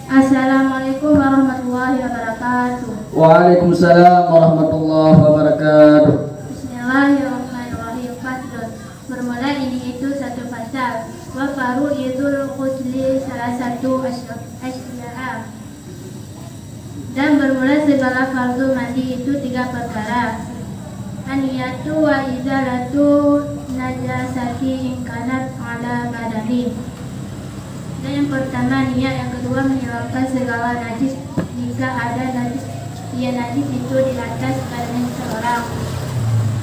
Assalamualaikum warahmatullahi wabarakatuh. Waalaikumsalam warahmatullahi wabarakatuh. Bismillahirrahmanirrahim. Faslun. Bermula ini itu satu pasal. Wa faru'idul ghusli salah satu asya'a. Dan bermula segala fardu mandi itu 3 perkara. Aniyatu wa izalatu najasati ingkanat ala badani. Dan yang pertama niat, yang kedua menghilangkan segala najis jika ada najis itu di atas badan seorang.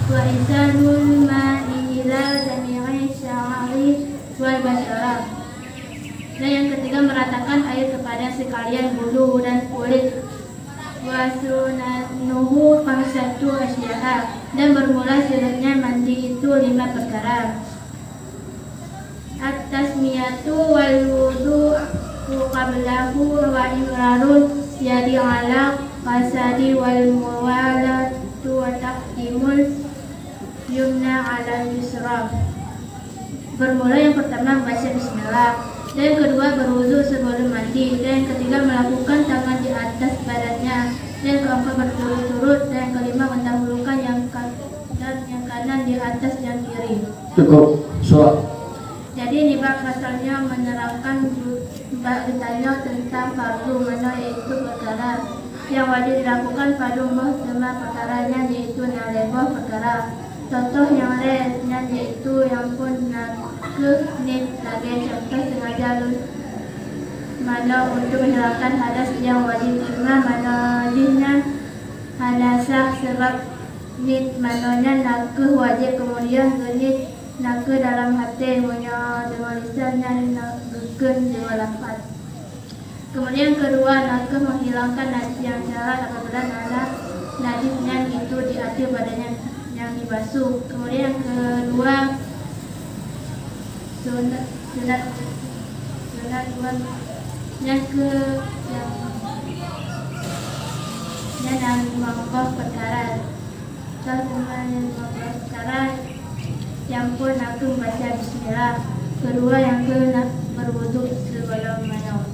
Wa izalul ma'i ila jami'i sya'ri wal basyarah. Dan yang ketiga meratakan air kepada sekalian bulu dan kulit. Wa sunanuhu khamsatu asya'a. Dan bermula sunatnya mandi itu 5 perkara. At-tasmiyatu wal wudu'u qablahu wa imrarul yadi ala qasadi wal muwalatu wa taqdimul yumna ala yusra. Bermula yang pertama membaca bismillah, dan yang kedua berwudu sebelum mandi, dan yang ketiga melakukan tangan di atas badannya, dan yang keempat berturut-turut, dan yang kelima mendahulukan yang kanan di atas yang kiri. Cukup. Soal. Jadi ini bab pasalnya menerangkan bab ditanya tentang fardu mana yaitu perkara yang wajib dilakukan pada semua perkaranya yaitu naleboh perkara. Contoh yang lainnya yaitu yang pun nit lagi contoh sengaja mana untuk menghilangkan hadas yang wajib cuma mana jinnya hadasah sebab nit mananya nakuh wajib kemudian genit nakuh dalam hati punya dengan lisan dan nakuh dengan lafaz. Kemudian kedua nakuh menghilangkan najis yang syarat apabila ada najisnya itu di atas badannya yang dibasuh. Kemudian yang kedua sunat yang mengubah perkara. Yang perkara yang pun aku membaca bismillah. Kedua yang berwudu sebelum minum.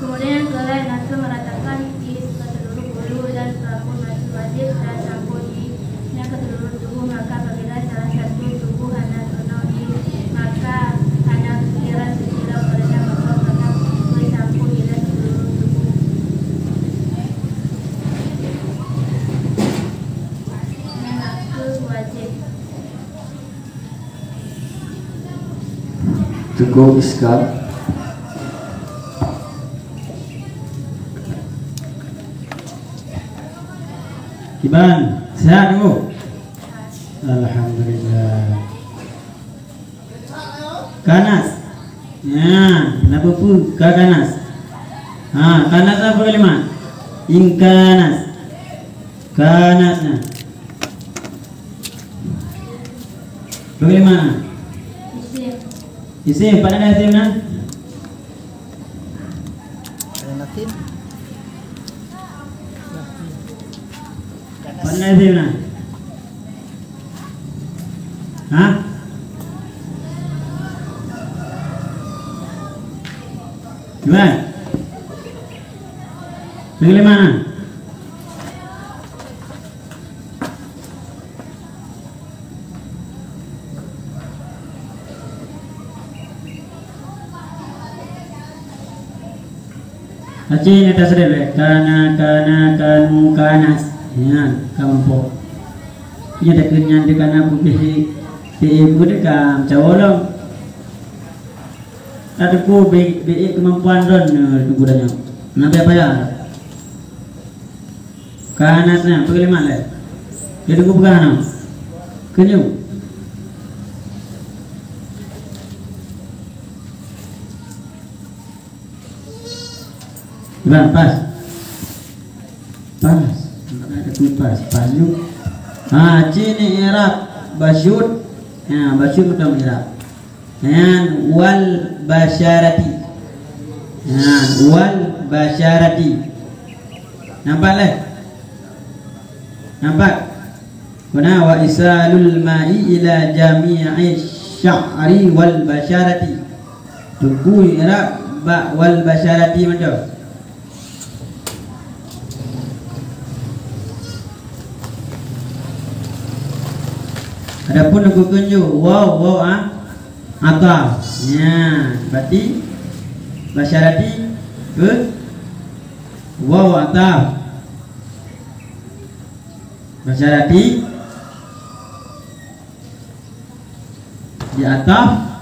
Kemudian yang kelain aku meratakan di seluruh bulu dan rambut masih wajib dan samponya ke seluruh tubuh. Maka apabila salah satu tubuh anak penuh maka anak kira sekira padanya maka anak bersampo ila seluruh tubuh. Yang aku wajib. Cukup Iskal. Iban, sehat kamu? Alhamdulillah. Kanas. Ya, kenapa pun kanas? Kanas apa kalimat? Ingkanas. Kanasnya. Bagaimana? Isim, pada ada isim kan? Pada isim kan? Gimana? Bagaimana? Aceh atas rebe kanu kanas ya kamu po punya dekennya dekan aku be dekam cawolong ada ku be kemampuan don gudanya nabi apa ya kanasnya bagaimana le jadi ku pegang kenyu Bang, pas, ada kupas, panjang. Cini Iraq, basyut, basyut udah Iraq. Wal basyarati, wal basyarati. Nampak le? Nampak? Kuna wa isalul ma'i ila jami'i sya'ri wal basyarati. Tunggu ya ba wal basyarati macam. Adapun aku kunju waw ataf. Ya, berarti basyarati ke waw ataf. Basyarati di ataf.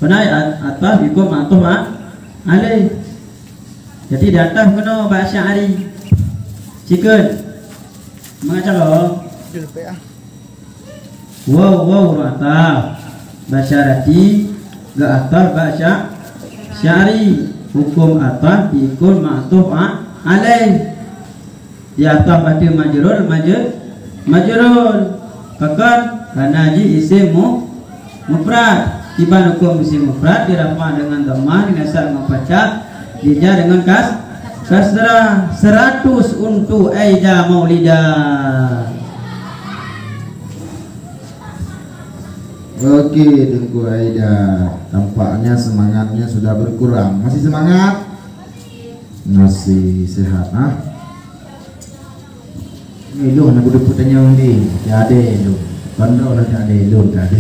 Benar ataf ikut ataf alaih. Jadi di ataf kena basyari. Cikun. Mengacau lo. Waw ataf. Basyarati ga ataf basyari. Hukum ataf diikut ma'tuf alaih. Di ataf ada majrur majrur. Kakak karena ji isim mufrad. Tiba hukum isim mufrad dirafa dengan dhammah dengan nasab mufacah dijar dengan kasrah. 100 untuk Aida Maulida. Oke, Tengku Aida, tampaknya semangatnya sudah berkurang. Masih semangat? Masih sehat, Lu nak duduk tanya ni, ada lu. Bandar nak ada lu, ada.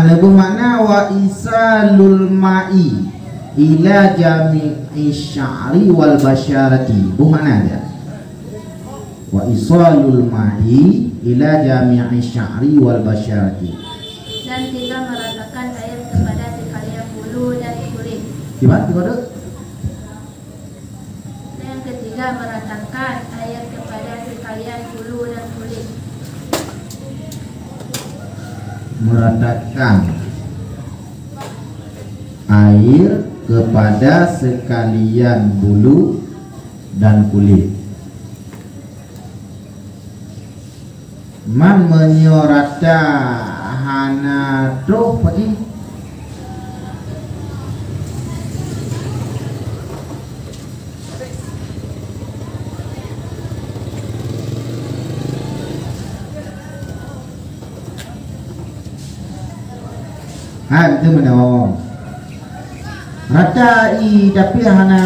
Lebih makna wa isalul ma'i ila jami'i sya'ri wal basyarati. Mana dia? Wa isalul ma'i ila jami'i sya'ri wal basyarati. Dan tidak meratakan air kepada sekalian bulu dan kulit. Gimana? Gimana? Yang ketiga meratakan air kepada sekalian bulu dan kulit. Meratakan air kepada sekalian bulu dan kulit. Man menyorata hana troh pagi. Itu mana? Rata i tapi hana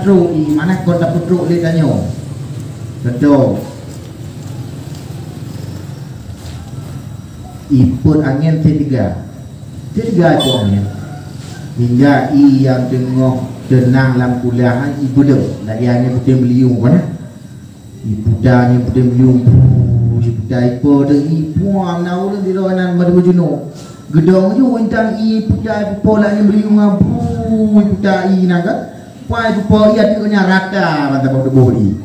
troh i mana kau tak troh dia tanya. Betul. Iput angin T3 itu angin hingga i yang tengok tenang dalam kuliah ibu dah lagi angin puting beliung mana ibu dah angin puting beliung ibu dah ipo dah ibu amnau dah di ronan madu juno gedong ju intang i puja pola angin beliung ibu dah i naga pai ibu po ia tu nya rata mata bodo bodi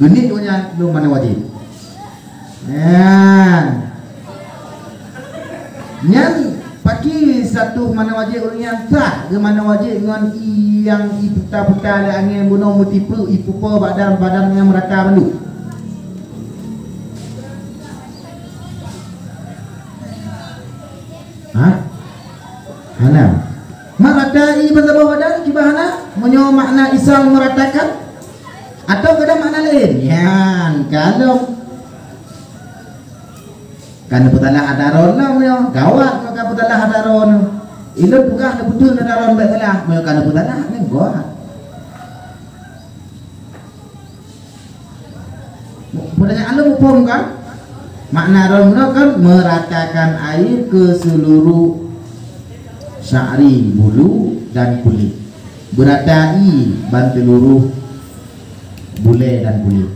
genit tu nya lu mana wajib yang pagi satu mana wajib yang tak ke mana wajib dengan yang iputa-puta ada angin bunuh mutipu ipupa badan yang merata bandu. Hana merata i pada badan kibahana menyo makna isal meratakan atau ada makna lain yang kalau kan putalah hadaron lah moyo gawat maka putalah hadaron ilo bukan ada betul hadaron baiklah moyo kan putalah ni gawat putanya alu pun kan makna ron kan meratakan air ke seluruh sya'ri bulu dan kulit beratai banteluruh bule dan kulit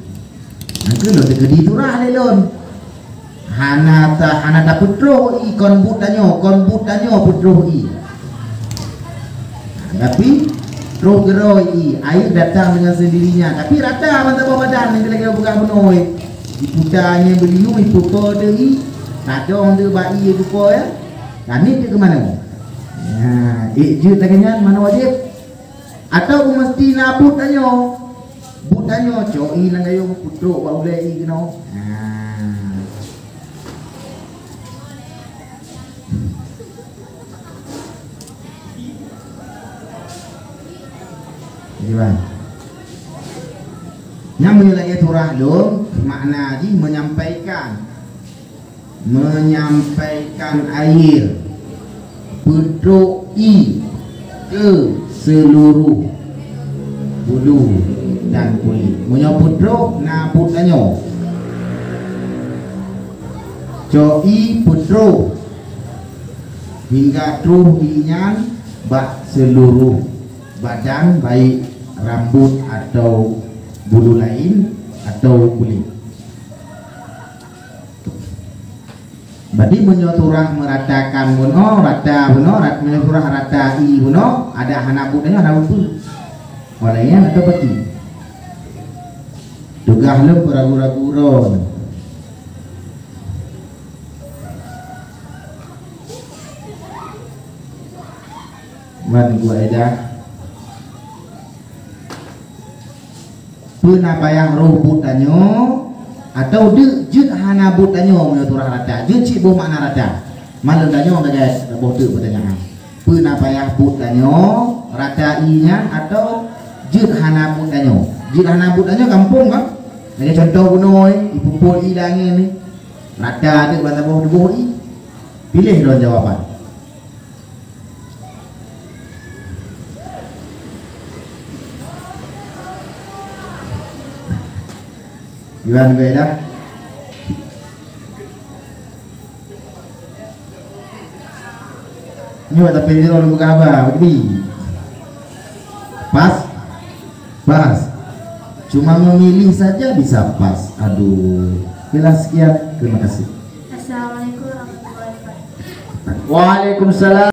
nanti lo tegedi turah lelon hana da putro i kon butanyo putro i tapi roh geroi i air datang dengan sendirinya tapi rata mantap badan ni lagi buka benoi diputanya beliu i pupo deui kadong de bai i pupo ya dan ni ke mana je tagenya mana wajib atau mesti na butanyo coi lang ayo putro ba ulai i keno Gimana? Yang menyelai turah dong makna ji menyampaikan menyampaikan air putruk i ke seluruh bulu dan kulit. Munyo putruk na putanyo Joi putruk hingga truh inyan bak seluruh badan, baik rambut atau bulu lain atau kulit. Badi menyoturah meratakan buno rata buno menyoturah rata i buno ada hanabutnya hanabut walainya atau beti dugah lem ragu-ragu wan gua edah pun apa yang robot tanyo atau de jut hanabut tanyo menyoturah rata jut cik boh makna rata malam tanyo guys boh tu pertanyaan pun apa yang but tanyo rata inya atau jut hanabut tanyo jut hanabut tanyo kampung kan ada contoh bunoi ibu pol i dangi ni rata ada bata boh i pilih don jawapan Gimana beda? Ini buat pilih orang buka apa? Begini. Pas? Pas. Cuma memilih saja bisa pas. Aduh. Bila sekian, terima kasih. Assalamualaikum warahmatullahi wabarakatuh. Waalaikumsalam.